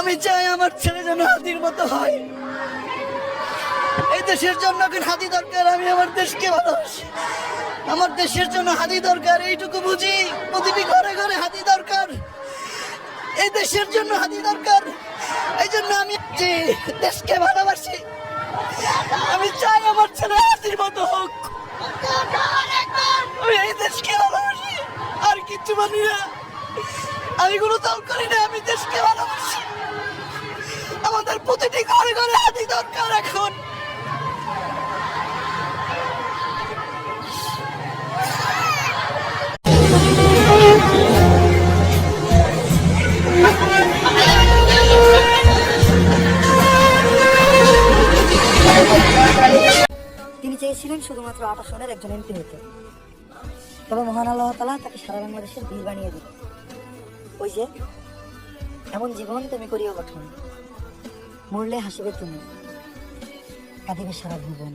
আমি চাই আমার ছেলে যেন হাতির মতো হয়। এই দেশের জন্য এখন হাতি দরকার। আমি আমার দেশকে ভালোবাসি, আমার দেশের জন্য হাতি দরকার, এইটুকু বুঝি। প্রতিটি ঘরে ঘরে হাতি দরকার, এই দেশের জন্য হাতি দরকার। এই জন্য আমি যে দেশকে ভালোবাসি, আমি চাই আমার ছেলে হাতির মতো হোক। আমি এই দেশকে ভালোবাসি, আর কিচ্ছু মানি না। আমি কোনো দল করি না, আমি দেশকে ভালোবাসি। আমাদের প্রতিটি ঘরে ঘরে হাতি দরকার এখন। তিনি চেয়েছিলেন শুধুমাত্র 28 সনের একজন এমপি হতে, তবে মহান আল্লাহ তাআলা তাকে সারা বাংলাদেশের বীর বানিয়ে দিল। ওই যে এমন জীবন তুমি করিও গঠন, মরলে হাসিবে তুমি, কাঁদিবে সারা ভুবন।